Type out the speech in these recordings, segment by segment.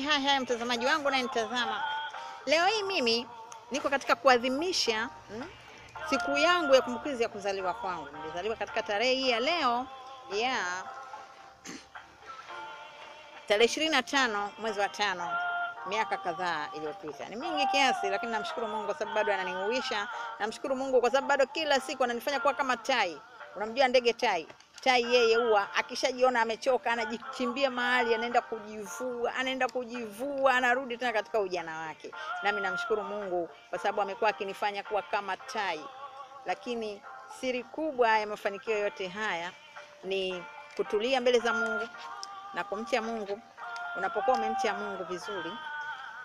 Hai mtazamaji wangu na nitazama. Leo hii mimi niko katika kuadhimisha siku yangu ya kumbukizi ya kuzaliwa kwangu. Nilizaliwa katika tarehe hii ya leo ya tarehe 25 mwezi wa 5 miaka kadhaa iliyopita. Ni mingi kiasi, lakini namshukuru Mungu kwa sababu bado ananiuisha. Namshukuru Mungu kwa sababu bado kila siku ananifanya kuwa kama tai. Unamjua ndege tai? Tai yeye huwa akishajiona amechoka anajichimbia mahali, anaenda kujivua, anarudi tena katika ujana wake. Nami namshukuru Mungu kwa sababu amekuwa akinifanya kuwa kama tai. Lakini siri kubwa ya mafanikio yote haya ni kutulia mbele za Mungu na kumcha Mungu. Unapokuwa umemcha Mungu vizuri,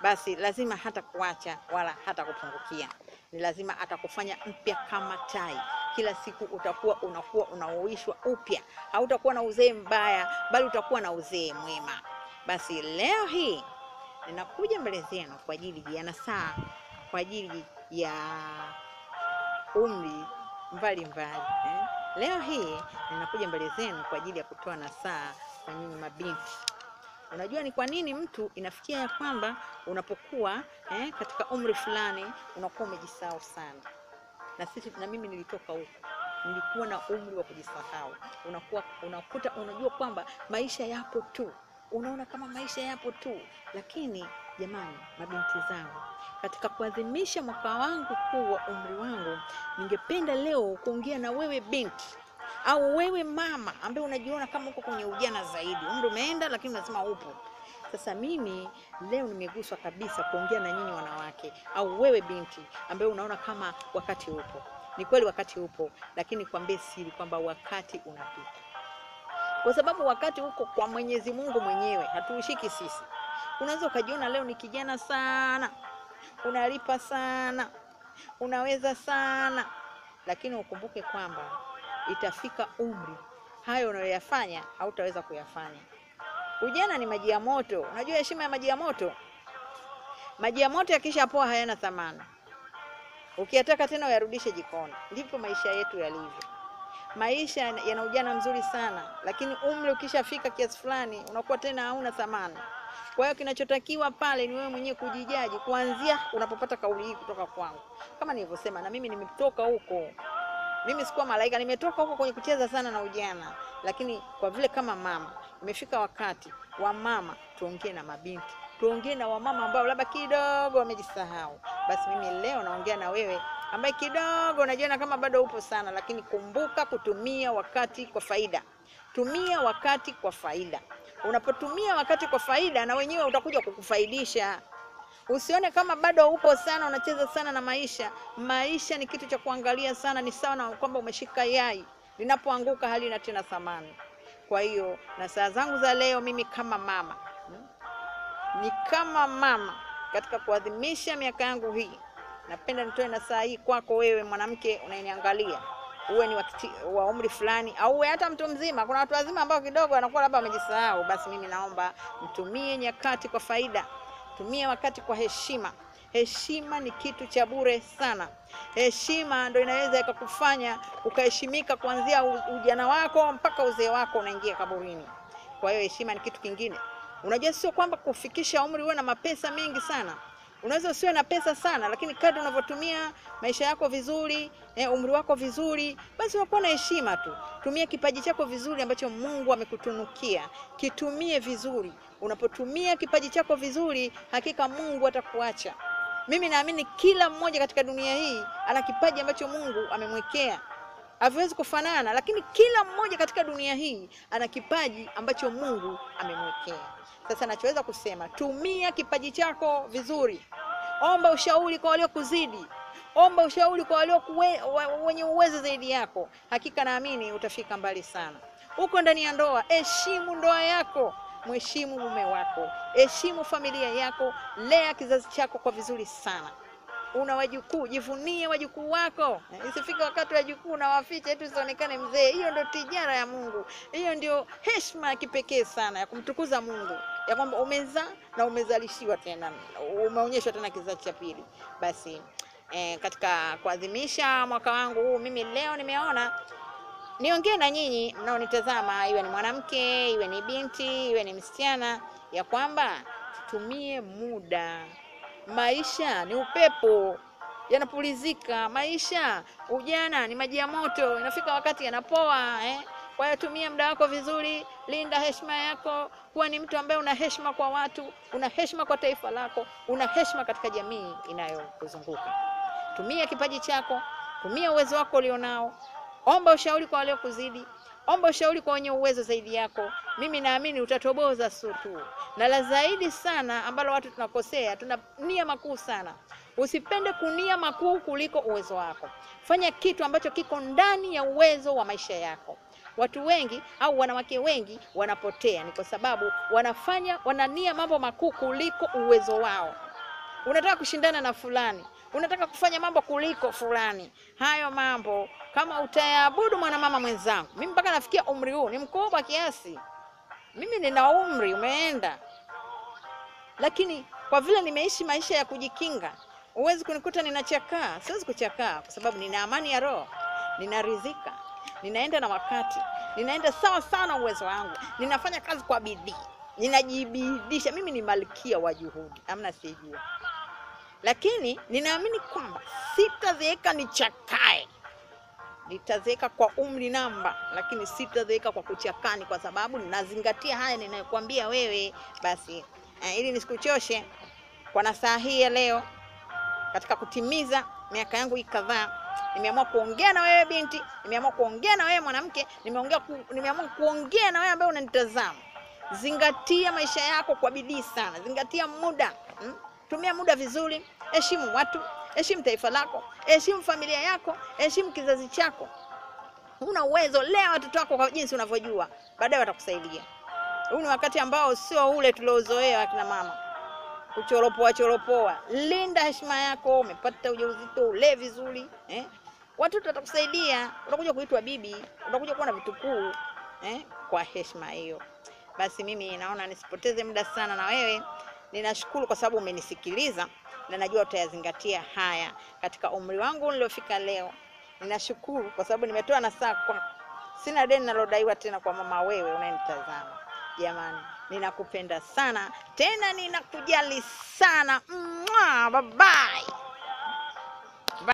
basi lazima hata kuacha wala hata kupungukia. Ni lazima atakufanya mpya kama tai. Kila siku unakuwa unauishwa upya. Hautakuwa na uzee mbaya, bali utakuwa na uzee mwema. Basi leo hii ninakuja mbele zenu kwa ajili ya nasaha, kwa ajili ya umri mbalimbali. Leo hii ninakuja mbele zenu kwa ajili ya kutoa nasaha kwa nyinyi mabinti. Unajua ni kwa nini mtu inafikia ya kwamba unapokuwa katika umri fulani unakuwa umejisahau sana. Na mimi nilitoka huko. Nilikuwa na umri wa kujisahau. Unajua kwamba maisha yapo tu. Unaona kama maisha yapo tu. Lakini jamani, mabinti zangu, katika kuadhimisha mwaka wangu kuu wa umri wangu, ningependa leo kuongea na wewe binti au wewe mama ambaye unajiona kama uko kwenye ujana zaidi. Umri umeenda lakini unasema upo. Sasa mimi leo nimeguswa kabisa kuongea na nyinyi wanawake au wewe binti ambaye unaona kama wakati upo. Ni kweli wakati upo, lakini kwambie siri kwamba wakati unapita. Kwa sababu wakati uko kwa Mwenyezi Mungu mwenyewe, hatuushiki sisi. Unaweza ukajiona leo ni kijana sana, unalipa sana, unaweza sana, lakini ukumbuke kwamba itafika umri hayo unayoyafanya hautaweza kuyafanya. Ujana ni maji ya moto. Unajua heshima ya maji ya moto? Maji ya moto yakishapoa hayana thamani. Ukiyataka tena uyarudishe jikoni. Ndipo maisha yetu yalivyo. Maisha yana ujana mzuri sana, lakini umri ukishafika kiasi fulani unakuwa tena hauna thamani. Kwa hiyo kinachotakiwa pale ni wewe mwenyewe kujijaji kuanzia unapopata kauli hii kutoka kwangu. Kama nilivyosema, na mimi nimetoka huko. Mimi sikuwa malaika, nimetoka huko kwenye kucheza sana na ujana. Lakini kwa vile kama mama, imefika wakati wa mama tuongee na mabinti. Tuongee na wamama ambao labda kidogo wamejisahau. Basi mimi leo naongea na wewe ambaye kidogo unajiona kama bado upo sana, lakini kumbuka kutumia wakati kwa faida. Tumia wakati kwa faida. Unapotumia wakati kwa faida, na wenyewe utakuja kukufaidisha. Usione kama bado upo sana, unacheza sana na maisha. Maisha ni kitu cha kuangalia sana, ni sawa na kwamba umeshika yai. Linapoanguka halina tena thamani. Kwa hiyo nasaha zangu za leo mimi kama mama, ni kama mama katika kuadhimisha miaka yangu hii, napenda nitoe nasaha hii kwako wewe mwanamke unayeniangalia. Uwe ni wa umri fulani au uwe hata mtu mzima. Kuna watu wazima ambao kidogo wanakuwa labda wamejisahau. Basi mimi naomba mtumie nyakati kwa faida. Tumia wakati kwa heshima. Heshima ni kitu cha bure sana. Heshima ndio inaweza ikakufanya ukaheshimika kuanzia ujana wako mpaka uzee wako unaingia kaburini. Kwa hiyo heshima ni kitu kingine. Unajua sio kwamba kufikisha umri uwe na mapesa mengi sana. Unaweza usiwe na pesa sana, lakini kadri unavyotumia maisha yako vizuri, umri wako vizuri, basi unakuwa na heshima tu. Tumia kipaji chako vizuri ambacho Mungu amekutunukia. Kitumie vizuri. Unapotumia kipaji chako vizuri, hakika Mungu atakuacha. Mimi naamini kila mmoja katika dunia hii ana kipaji ambacho Mungu amemwekea. Haviwezi kufanana, lakini kila mmoja katika dunia hii ana kipaji ambacho Mungu amemwekea. Sasa nachoweza kusema, tumia kipaji chako vizuri. Omba ushauri kwa walio kuzidi. Omba ushauri kwa walio wenye uwezo zaidi yako. Hakika naamini utafika mbali sana. Uko ndani ya ndoa, heshimu ndoa yako. Mheshimu mume wako. Heshimu familia yako. Lea kizazi chako kwa vizuri sana. Una wajukuu, jivunie wajukuu wako. Isifike wakati wajukuu na wafiche eti usionekane mzee. Hiyo ndio tijara ya Mungu. Hiyo ndio heshima ya kipekee sana ya kumtukuza Mungu. Ya kwamba umezaa na umezalishiwa tena. Umeonyeshwa tena kizazi cha pili. Basi katika kuadhimisha mwaka wangu huu, mimi leo nimeona niongee na nyinyi mnaonitazama, iwe ni mwanamke, iwe ni binti, iwe ni msichana, ya kwamba tumie muda. Maisha ni upepo, yanapulizika. Maisha, ujana ni maji ya moto, inafika wakati yanapoa. Kwa hiyo tumia muda wako vizuri, linda heshima yako, kuwa ni mtu ambaye una heshima kwa watu, una heshima kwa taifa lako, una heshima katika jamii inayokuzunguka. Tumia kipaji chako, tumia uwezo wako ulionao. Omba ushauri kwa wale kuzidi, omba ushauri kwa wenye uwezo zaidi yako. Mimi naamini utatoboza tu. Na la zaidi sana ambalo watu tunakosea, tuna nia makuu sana. Usipende kunia makuu kuliko uwezo wako. Fanya kitu ambacho kiko ndani ya uwezo wa maisha yako. Watu wengi au wanawake wengi wanapotea ni kwa sababu wanania mambo makuu kuliko uwezo wao. Unataka kushindana na fulani, unataka kufanya mambo kuliko fulani. Hayo mambo kama utayaabudu mwanamama mwenzangu. Mimi mpaka nafikia umri huu, ni mkubwa kiasi. Mimi nina umri umeenda. Lakini kwa vile nimeishi maisha ya kujikinga, huwezi kunikuta ninachakaa. Siwezi kuchakaa kwa sababu nina amani ya roho, ninaridhika, ninaenda na wakati, ninaenda sawa sana uwezo wangu, ninafanya kazi kwa bidii, ninajibidisha. Mimi ni malkia wa juhudi, amna sijua. Lakini ninaamini kwamba sitazeeka nichakae. Nitazeeka kwa umri namba, lakini sitazeeka kwa kuchakani, kwa sababu ninazingatia haya ninayokuambia wewe. Basi ili nisikuchoshe kwa nasaha hii ya leo, katika kutimiza miaka yangu hii kadhaa, nimeamua kuongea na wewe binti, nimeamua kuongea na wewe mwanamke, nimeamua kuongea na wewe ambaye unanitazama. Zingatia maisha yako kwa bidii sana, zingatia muda. Tumia muda vizuri, heshimu watu, heshimu taifa lako, heshimu familia yako, heshimu kizazi chako. Una uwezo, lea watoto wako kwa jinsi unavyojua, baadaye watakusaidia. Huu ni wakati ambao sio ule tuliozoea akina mama, kuchoropoa. Linda heshima yako, umepata ujauzito, ule vizuri, watoto watakusaidia, utakuja kuitwa bibi, utakuja kuwa na vitukuu, kwa heshima hiyo. Basi mimi naona nisipoteze muda sana na wewe. Ninashukuru kwa sababu umenisikiliza na najua utayazingatia haya katika umri wangu niliofika leo. Ninashukuru kwa sababu nimetoa nasaha kwa sina deni nalodaiwa tena kwa mama wewe unanitazama. Jamani, ninakupenda sana, tena ninakujali sana. Bye bye.